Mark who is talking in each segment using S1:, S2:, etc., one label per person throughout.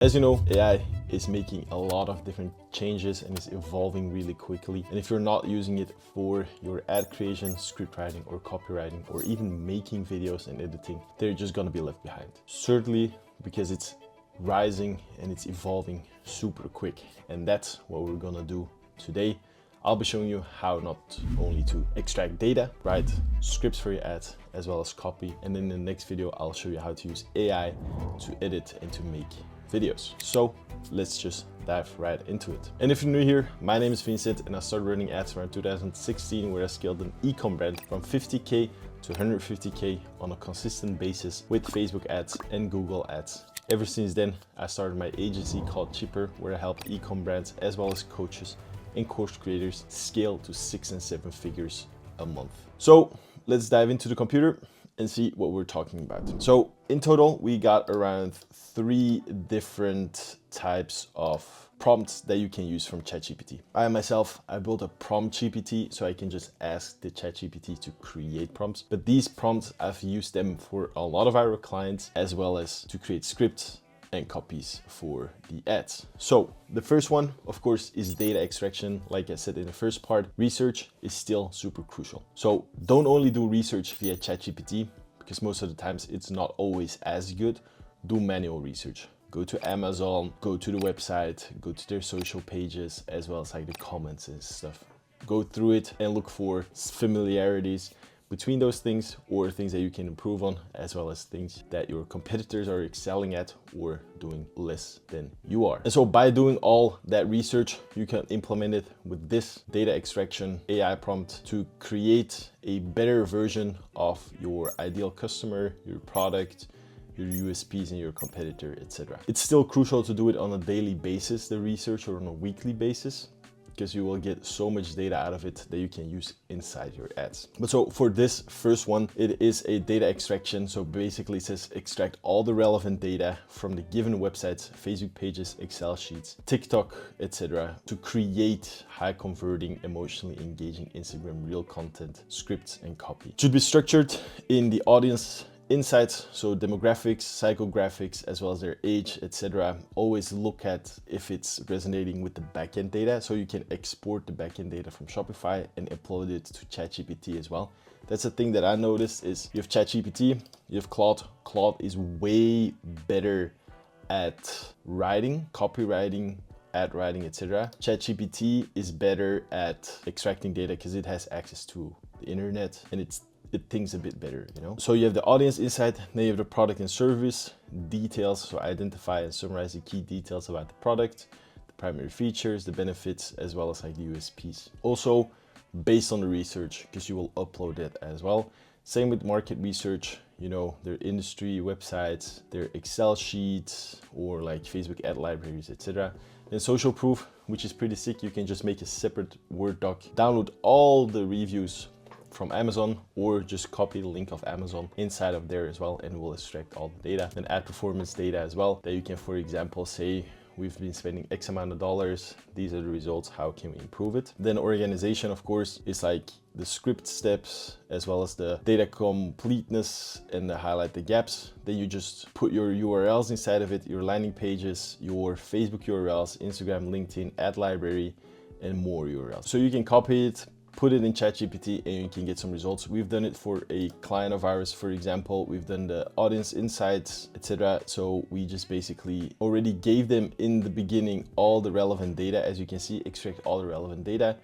S1: As you know, AI is making a lot of different changes and is evolving really quickly. And if you're not using it for your ad creation, script writing, or copywriting, or even making videos and editing, they're just gonna be left behind. Certainly because it's rising and it's evolving super quick. And that's what we're gonna do today. I'll be showing you how not only to extract data, write scripts for your ads, as well as copy. And in the next video, I'll show you how to use AI to edit and to make videos. So let's just dive right into it. And if you're new here, my name is Vincent and I started running ads around 2016, where I scaled an e-com brand from 50K to 150K on a consistent basis with Facebook ads and Google ads. Ever since then, I started my agency called Cheaper, where I help e-com brands as well as coaches and course creators scale to 6 and 7 figures a month. So let's dive into the computer and see what we're talking about. So in total, we got around 3 different types of prompts that you can use from ChatGPT. I built a prompt GPT, so I can just ask the ChatGPT to create prompts. But these prompts, I've used them for a lot of our clients, as well as to create scripts and copies for the ads. So the first one, of course, is data extraction. Like I said in the first part, research is still super crucial. So don't only do research via ChatGPT, because most of the times it's not always as good. Do manual research. Go to Amazon, go to the website, go to their social pages, as well as like the comments and stuff. Go through it and look for familiarities between those things, or things that you can improve on, as well as things that your competitors are excelling at or doing less than you are. And so by doing all that research, you can implement it with this data extraction AI prompt to create a better version of your ideal customer, your product, your USPs and your competitor, etc. It's still crucial to do it on a daily basis, the research, or on a weekly basis, because you will get so much data out of it that you can use inside your ads. But so for this first one, it is a data extraction. So basically it says extract all the relevant data from the given websites, Facebook pages, Excel sheets, TikTok, etc. to create high converting, emotionally engaging Instagram reel content, scripts and copy. It should be structured in the audience insights, so demographics, psychographics, as well as their age, etc. Always look at if it's resonating with the backend data, so you can export the backend data from Shopify and upload it to ChatGPT as well. That's the thing that I noticed is you have ChatGPT, you have Claude. Claude is way better at writing, copywriting, ad writing, etc. ChatGPT is better at extracting data because it has access to the internet and it thinks a bit better, you know? So you have the audience insight, then you have the product and service details. So identify and summarize the key details about the product, the primary features, the benefits, as well as like the USPs. Also based on the research, because you will upload it as well. Same with market research, you know, their industry websites, their Excel sheets, or like Facebook ad libraries, etc. Then social proof, which is pretty sick. You can just make a separate Word doc, download all the reviews from Amazon, or just copy the link of Amazon inside of there as well, and we'll extract all the data. And ad performance data as well, that you can, for example, say we've been spending X amount of dollars, these are the results, how can we improve it? Then organization, of course, is like the script steps, as well as the data completeness and the highlight the gaps. Then you just put your URLs inside of it, your landing pages, your Facebook URLs, Instagram, LinkedIn, ad library, and more URLs. So you can copy it, put it in ChatGPT, and you can get some results. We've done it for a client of ours, for example. We've done the audience insights, etc. So we just basically already gave them in the beginning all the relevant data. As you can see, extract all the relevant data.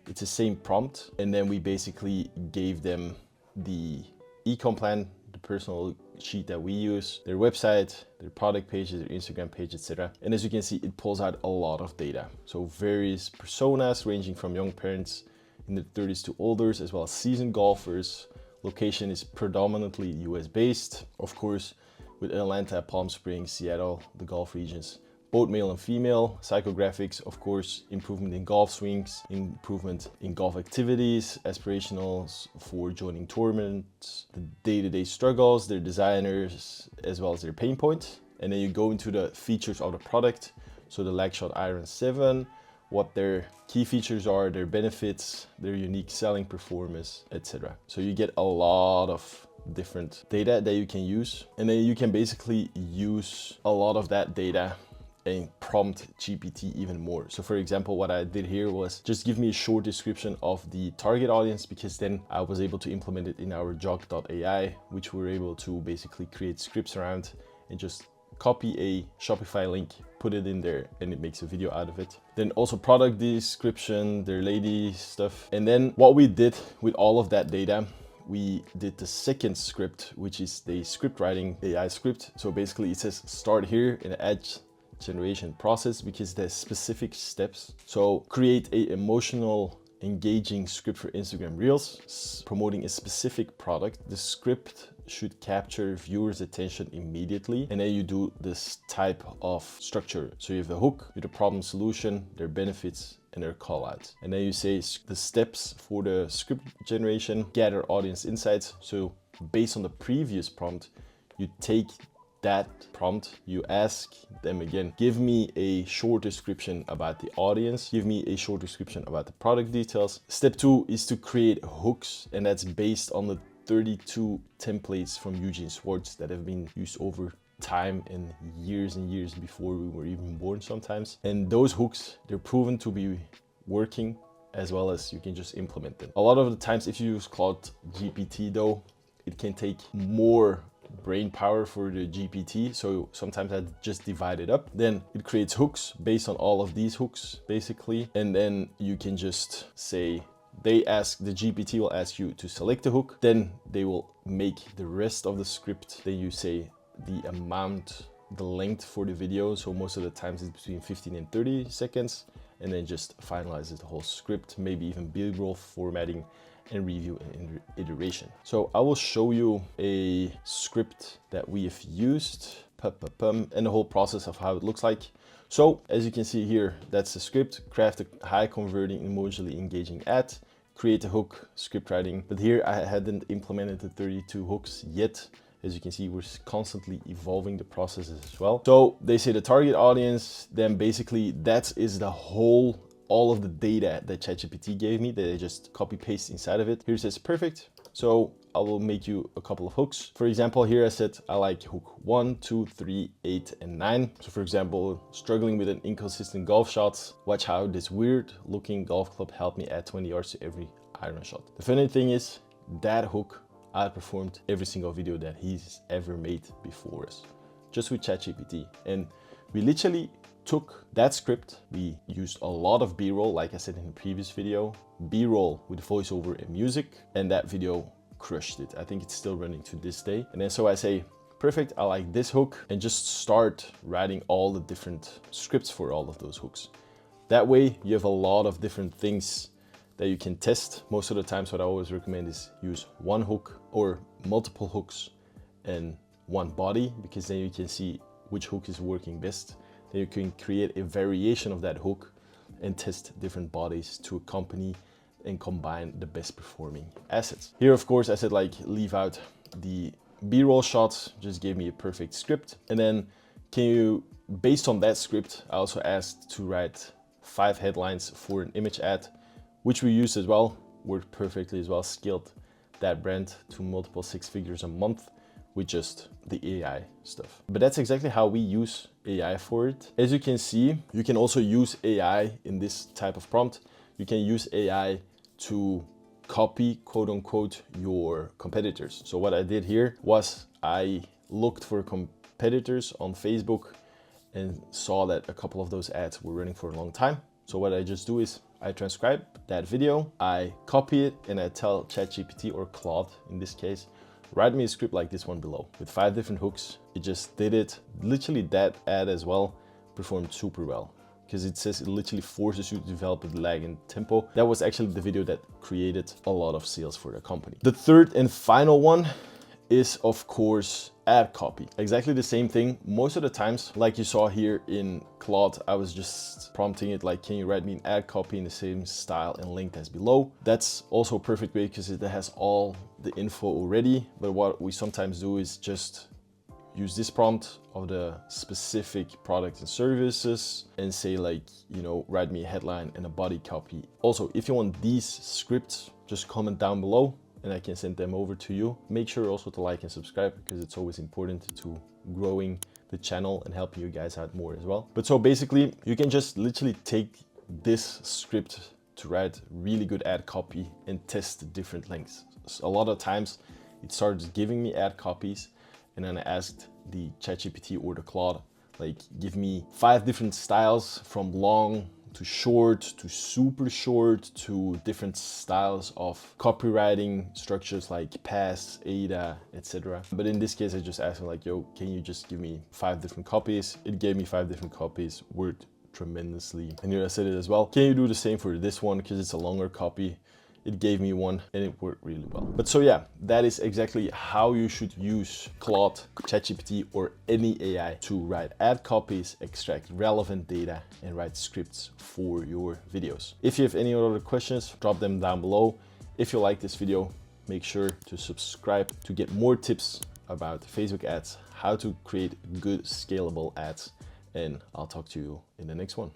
S1: It's the same prompt. And then we basically gave them the e-com plan, the personal sheet that we use, their website, their product pages, their Instagram page, etc. And as you can see, it pulls out a lot of data. So various personas ranging from young parents in the 30s to olders, as well as seasoned golfers. Location is predominantly US based, of course, with Atlanta, Palm Springs, Seattle, the Gulf regions, both male and female. Psychographics, of course, improvement in golf swings, improvement in golf activities, aspirationals for joining tournaments, the day-to-day struggles, their designers, as well as their pain points. And then you go into the features of the product. So the Lagshot Iron 7, what their key features are, their benefits, their unique selling performance, etc. So you get a lot of different data that you can use, and then you can basically use a lot of that data and prompt GPT even more. So for example, what I did here was just give me a short description of the target audience, because then I was able to implement it in our jog.ai, which we're able to basically create scripts around and just copy a Shopify link, put it in there, and it makes a video out of it. Then also product description, their lady stuff. And then what we did with all of that data, we did the second script, which is the script writing AI script. So basically it says start here in the ad generation process, because there's specific steps. So create a emotional, engaging script for Instagram Reels, promoting a specific product. The script should capture viewers' attention immediately. And then you do this type of structure. So you have a hook with a problem solution, their benefits, and their call outs. And then you say the steps for the script generation, gather audience insights. So based on the previous prompt, you take that prompt, you ask them again, give me a short description about the audience, give me a short description about the product details. Step 2 is to create hooks, and that's based on the 32 templates from Eugene Schwartz that have been used over time and years before we were even born sometimes. And those hooks, they're proven to be working, as well as you can just implement them. A lot of the times if you use Cloud GPT though, it can take more brain power for the GPT. So sometimes I just divide it up. Then it creates hooks based on all of these hooks basically. And then you can just say, the GPT will ask you to select the hook. Then they will make the rest of the script. Then you say the amount, the length for the video. So most of the times it's between 15 and 30 seconds. And then just finalizes the whole script, maybe even B-roll formatting and review and iteration. So I will show you a script that we have used and the whole process of how it looks like. So as you can see here, that's the script. Craft a high converting, emotionally engaging ad, create a hook, script writing. But here I hadn't implemented the 32 hooks yet. As you can see, we're constantly evolving the processes as well. So they say the target audience, then basically that is the whole, all of the data that ChatGPT gave me that I just copy paste inside of it. Here it says perfect. So I will make you a couple of hooks. For example, here I said I like hook 1, 2, 3, 8, and 9. So for example, struggling with an inconsistent golf shot. Watch how this weird looking golf club helped me add 20 yards to every iron shot. The funny thing is that hook outperformed every single video that he's ever made before us, just with ChatGPT. And we literally took that script, we used a lot of B-roll, like I said in the previous video, B-roll with voiceover and music, and that video crushed it. I think it's still running to this day. And then so I say, perfect, I like this hook, and just start writing all the different scripts for all of those hooks. That way you have a lot of different things that you can test. Most of the times what I always recommend is use one hook or multiple hooks and one body, because then you can see which hook is working best. Then you can create a variation of that hook and test different bodies to accompany and combine the best performing assets. Here, of course, I said like leave out the B-roll shots, just gave me a perfect script. And then can you, based on that script, I also asked to write 5 headlines for an image ad, which we used as well, worked perfectly as well, scaled that brand to multiple 6 figures a month with just the AI stuff. But that's exactly how we use AI for it. As you can see, you can also use AI in this type of prompt. You can use AI to copy, quote unquote, your competitors. So what I did here was I looked for competitors on Facebook and saw that a couple of those ads were running for a long time. So what I just do is I transcribe that video, I copy it, and I tell ChatGPT or Claude in this case, write me a script like this one below with 5 different hooks. It just did it. Literally that ad as well performed super well, because it says it literally forces you to develop with lag and tempo. That was actually the video that created a lot of sales for the company. The third and final one is of course ad copy. Exactly the same thing. Most of the times, like you saw here in Claude, I was just prompting it like, can you write me an ad copy in the same style and length as below? That's also a perfect way because it has all the info already. But what we sometimes do is just use this prompt of the specific product and services and say like, you know, write me a headline and a body copy. Also, if you want these scripts, just comment down below and I can send them over to you. Make sure also to like and subscribe because it's always important to growing the channel and helping you guys out more as well. But so basically, you can just literally take this script to write really good ad copy and test different lengths. So a lot of times it started giving me ad copies, and then I asked the ChatGPT or the Claude, like, give me 5 different styles from long to short to super short to different styles of copywriting structures like PASS, ADA, etc. But in this case, I just asked him like, yo, can you just give me 5 different copies? It gave me 5 different copies, worked tremendously. And here I said it as well. Can you do the same for this one? Because it's a longer copy. It gave me one and it worked really well. But so yeah, that is exactly how you should use Claude, ChatGPT, or any AI to write ad copies, extract relevant data, and write scripts for your videos. If you have any other questions, drop them down below. If you like this video, make sure to subscribe to get more tips about Facebook ads, how to create good scalable ads, and I'll talk to you in the next one.